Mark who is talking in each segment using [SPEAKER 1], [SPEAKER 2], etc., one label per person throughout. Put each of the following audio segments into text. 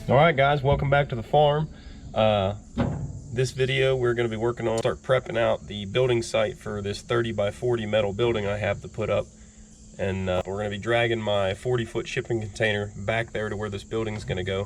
[SPEAKER 1] All right, guys, welcome back to the farm. This video we're going to be working on start prepping out the building site for this 30 by 40 metal building I have to put up, and we're going to be dragging my 40-foot shipping container back there to where this building is going to go.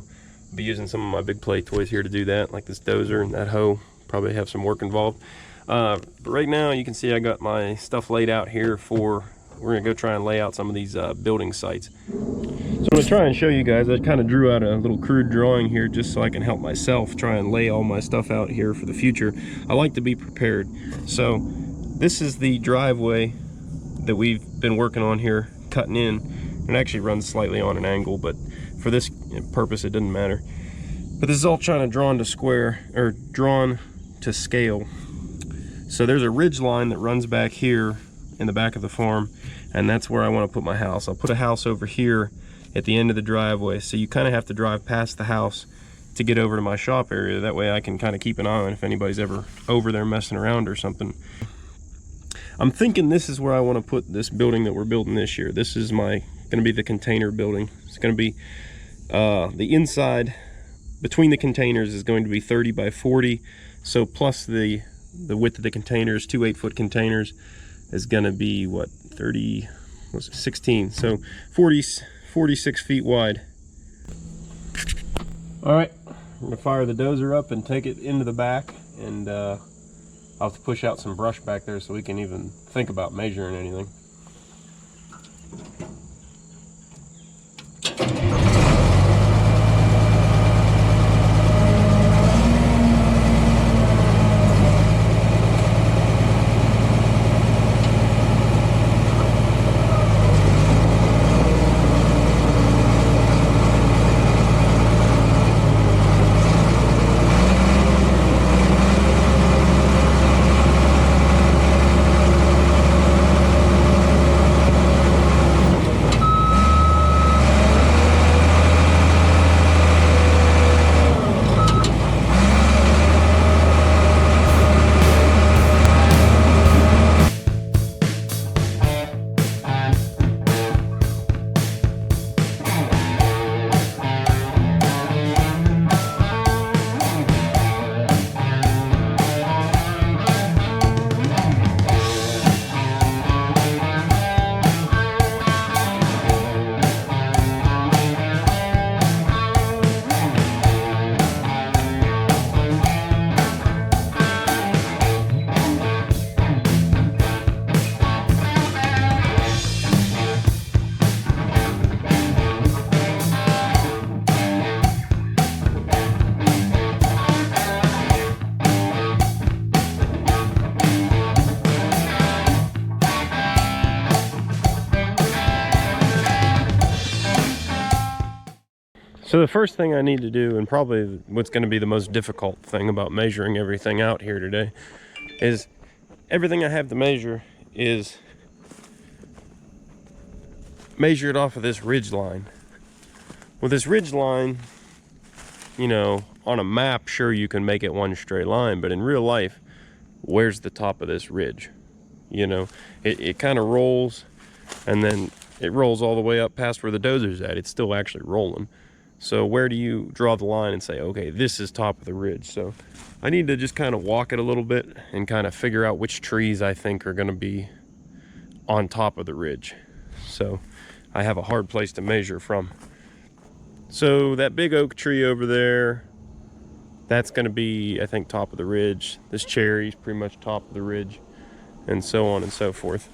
[SPEAKER 1] I'll be using some of my big play toys here to do that, like this dozer and that hoe. Probably have some work involved, but right now you can see I got my stuff laid out here for we're going to go try and lay out some of these building sites. So I'm going to try and show you guys. I kind of drew out a little crude drawing here just so I can help myself try and lay all my stuff out here for the future. I like to be prepared. So this is the driveway that we've been working on here, cutting in. It actually runs slightly on an angle, but for this purpose it doesn't matter. But this is all trying to drawn to square, or drawn to scale. So there's a ridge line that runs back here in the back of the farm, and that's where I want to put my house. I'll put a house over here at the end of the driveway, so you kind of have to drive past the house to get over to my shop area. That way I can kind of keep an eye on if anybody's ever over there messing around or something. I'm thinking this is where I want to put this building that we're building this year. This is going to be the container building. It's going to be the inside between the containers is going to be 30 by 40, so plus the width of the containers, 2 8-foot containers, is going to be what, 30, what's it, 16, so 46 feet wide. All right, I'm gonna fire the dozer up and take it into the back, and I'll have to push out some brush back there so we can even think about measuring anything. So the first thing I need to do, and probably what's going to be the most difficult thing about measuring everything out here today, is everything I have to measure is measured off of this ridge line. Well, this ridge line, you know, on a map, sure, you can make it one straight line, but in real life, where's the top of this ridge? You know, it kind of rolls, and then it rolls all the way up past where the dozer's at. It's still actually rolling. So where do you draw the line and say, okay, this is top of the ridge? So I need to just kind of walk it a little bit and kind of figure out which trees I think are going to be on top of the ridge. So I have a hard place to measure from. So that big oak tree over there, that's going to be, I think, top of the ridge. This cherry's pretty much top of the ridge, and so on and so forth.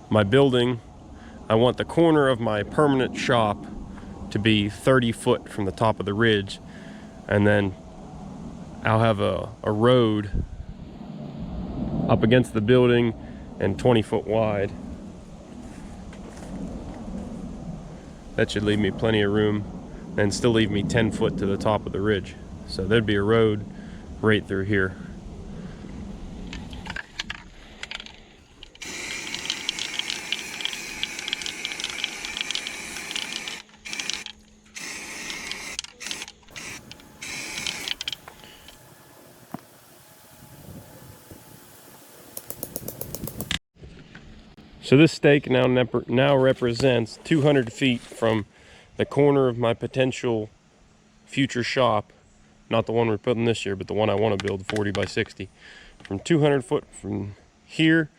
[SPEAKER 1] My building, I want the corner of my permanent shop to be 30 foot from the top of the ridge, and then I'll have a road up against the building and 20 foot wide. That should leave me plenty of room and still leave me 10 foot to the top of the ridge. So there'd be a road right through here. So this stake now represents 200 feet from the corner of my potential future shop, not the one we're putting this year, but the one I want to build, 40 by 60. From 200 foot from here,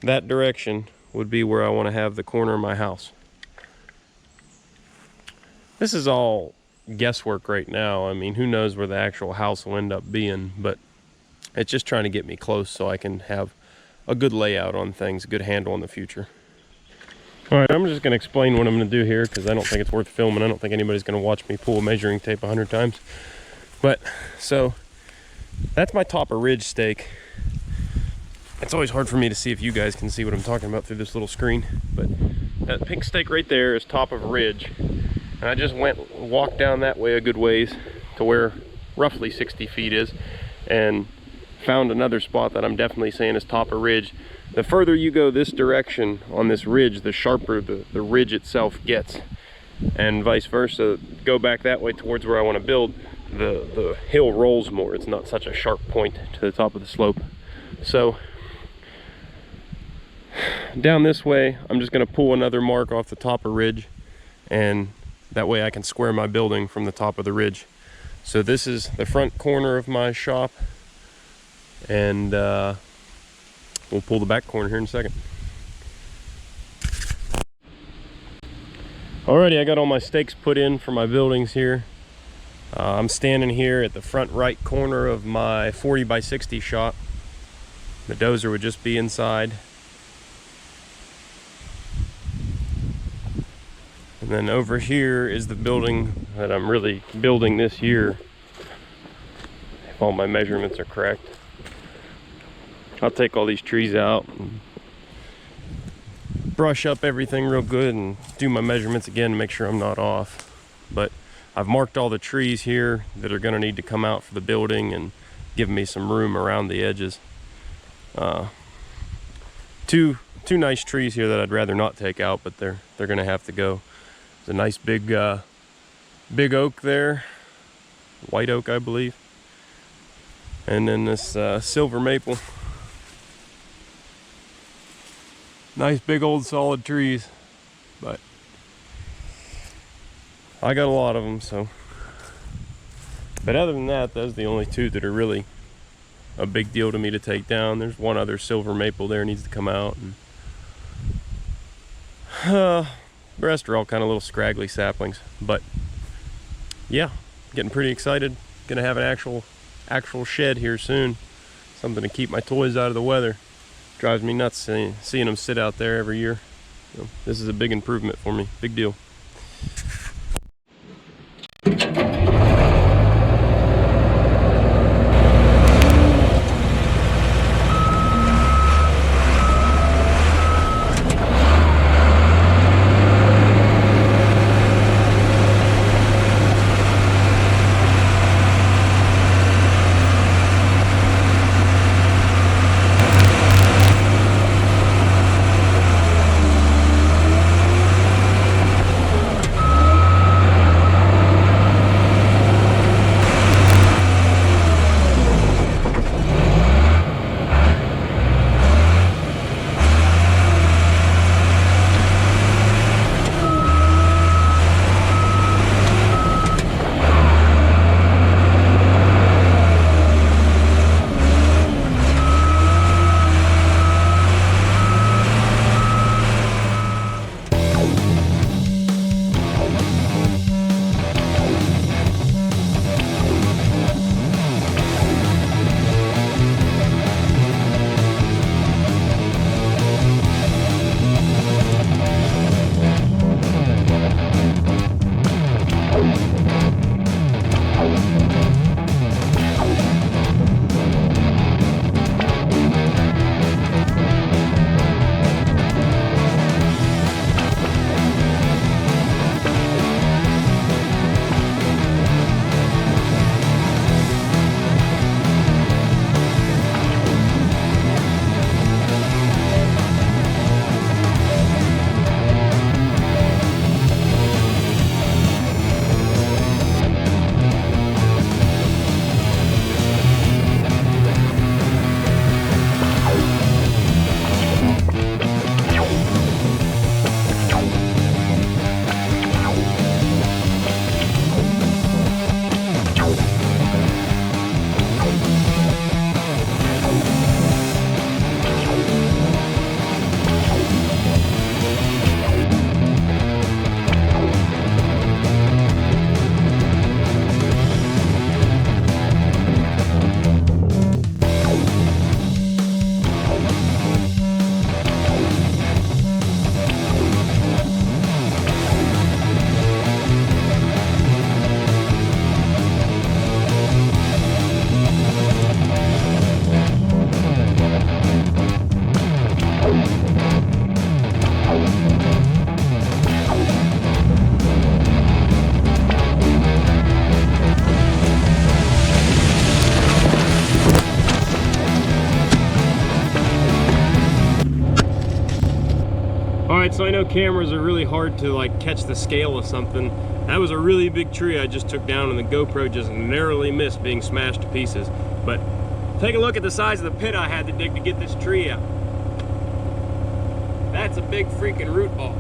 [SPEAKER 1] that direction would be where I want to have the corner of my house. This is all guesswork right now. I mean, who knows where the actual house will end up being, but it's just trying to get me close so I can have a good layout on things, a good handle in the future. All right, I'm just going to explain what I'm going to do here because I don't think it's worth filming. I don't think anybody's going to watch me pull a measuring tape 100 times. But, so, that's my top of ridge stake. It's always hard for me to see if you guys can see what I'm talking about through this little screen. But that pink stake right there is top of ridge. And I just walked down that way a good ways to where roughly 60 feet is. And found another spot that I'm definitely saying is top of ridge. The further you go this direction on this ridge, the sharper the ridge itself gets, and vice versa. Go back that way towards where I want to build, the hill rolls more. It's not such a sharp point to the top of the slope. So down this way, I'm just going to pull another mark off the top of ridge, and that way I can square my building from the top of the ridge. So this is the front corner of my shop, and we'll pull the back corner here in a second. Alrighty, I got all my stakes put in for my buildings here. I'm standing here at the front right corner of my 40 by 60 shop. The dozer would just be inside. And then over here is the building that I'm really building this year, if all my measurements are correct. I'll take all these trees out and brush up everything real good and do my measurements again to make sure I'm not off. But I've marked all the trees here that are going to need to come out for the building and give me some room around the edges. Two nice trees here that I'd rather not take out, but they're going to have to go. There's a nice big oak there, white oak I believe, and then this silver maple. Nice big old solid trees, but I got a lot of them, so. But other than that, those are the only two that are really a big deal to me to take down. There's one other silver maple there needs to come out, and the rest are all kind of little scraggly saplings. But yeah, getting pretty excited. Gonna have an actual shed here soon. Something to keep my toys out of the weather. Drives me nuts seeing them sit out there every year. So this is a big improvement for me. Big deal. Alright, so I know cameras are really hard to like catch the scale of something. That was a really big tree I just took down, and the GoPro just narrowly missed being smashed to pieces. But take a look at the size of the pit I had to dig to get this tree out. That's a big freaking root ball.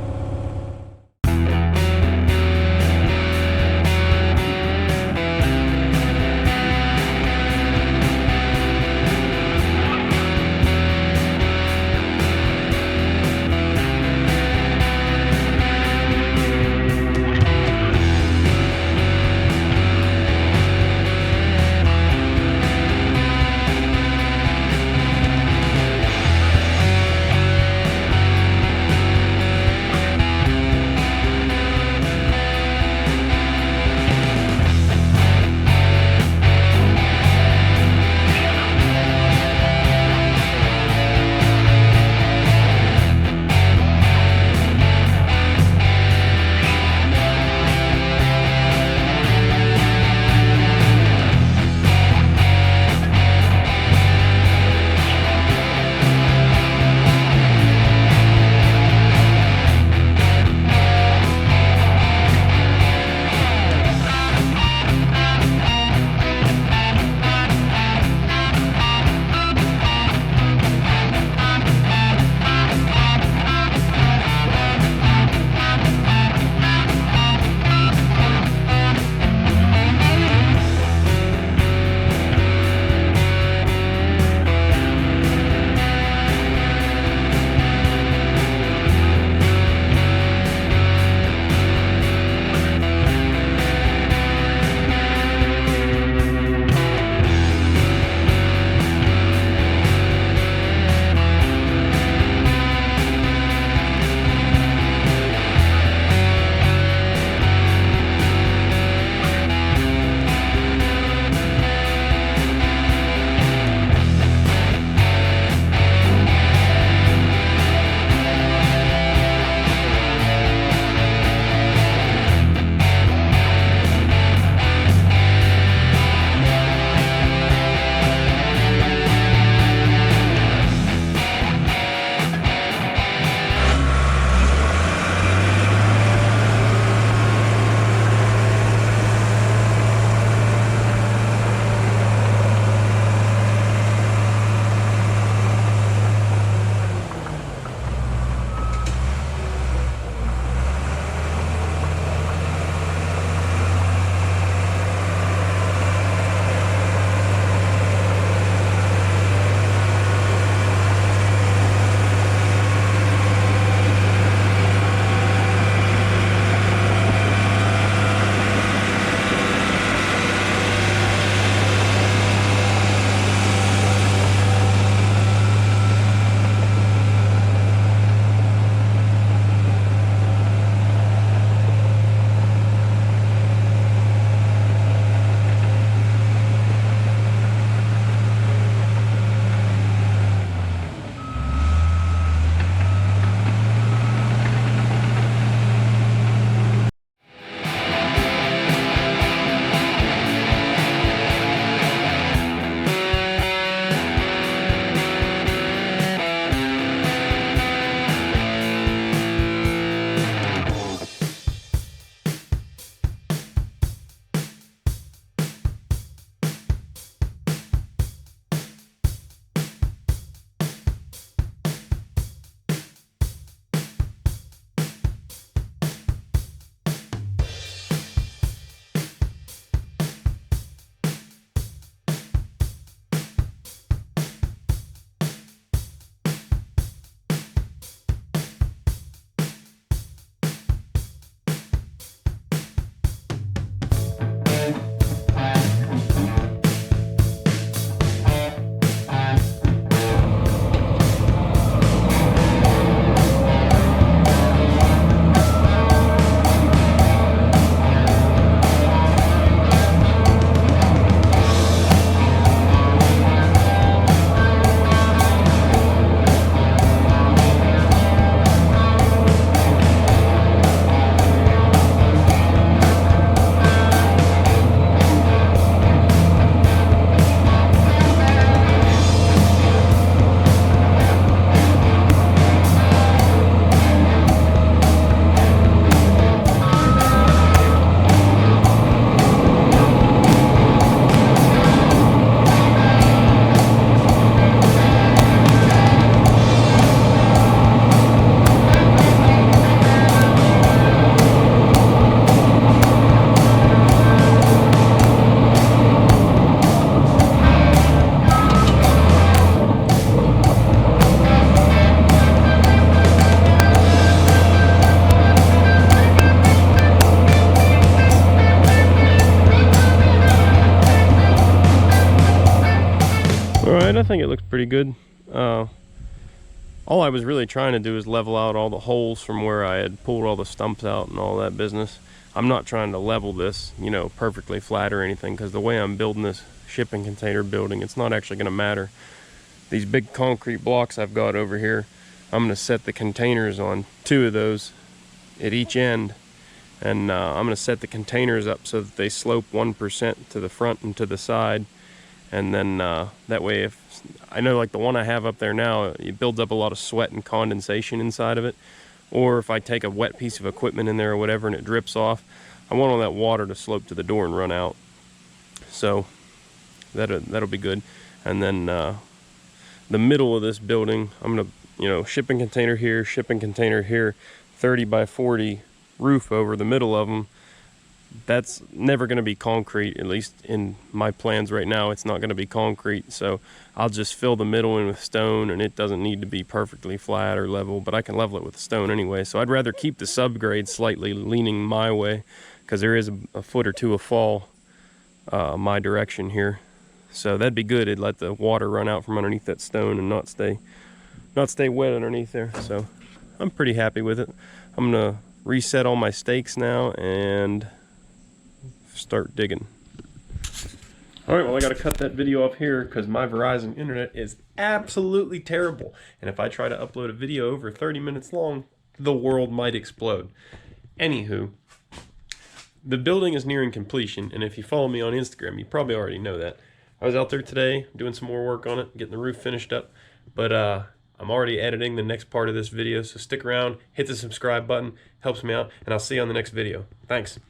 [SPEAKER 1] and I think it looks pretty good. All I was really trying to do is level out all the holes from where I had pulled all the stumps out and all that business. I'm not trying to level this, you know, perfectly flat or anything, because the way I'm building this shipping container building, it's not actually going to matter. These big concrete blocks I've got over here, I'm going to set the containers on 2 of those at each end, and I'm going to set the containers up so that they slope 1% to the front and to the side. And then that way, if I know, like the one I have up there now, it builds up a lot of sweat and condensation inside of it. Or if I take a wet piece of equipment in there or whatever and it drips off, I want all that water to slope to the door and run out. So that'll be good. And then the middle of this building, I'm gonna, you know, shipping container here, 30 by 40 roof over the middle of them. That's never going to be concrete, at least in my plans right now. It's not going to be concrete, so I'll just fill the middle in with stone, and it doesn't need to be perfectly flat or level, but I can level it with stone anyway. So I'd rather keep the subgrade slightly leaning my way, because there is a foot or two of fall my direction here. So that'd be good. It'd let the water run out from underneath that stone and not stay wet underneath there. So I'm pretty happy with it. I'm gonna reset all my stakes now and start digging. All right, well, I got to cut that video off here because my Verizon internet is absolutely terrible. And if I try to upload a video over 30 minutes long, the world might explode. Anywho, the building is nearing completion, and if you follow me on Instagram, you probably already know that. I was out there today doing some more work on it, getting the roof finished up, but I'm already editing the next part of this video, so stick around, hit the subscribe button, helps me out, and I'll see you on the next video. Thanks.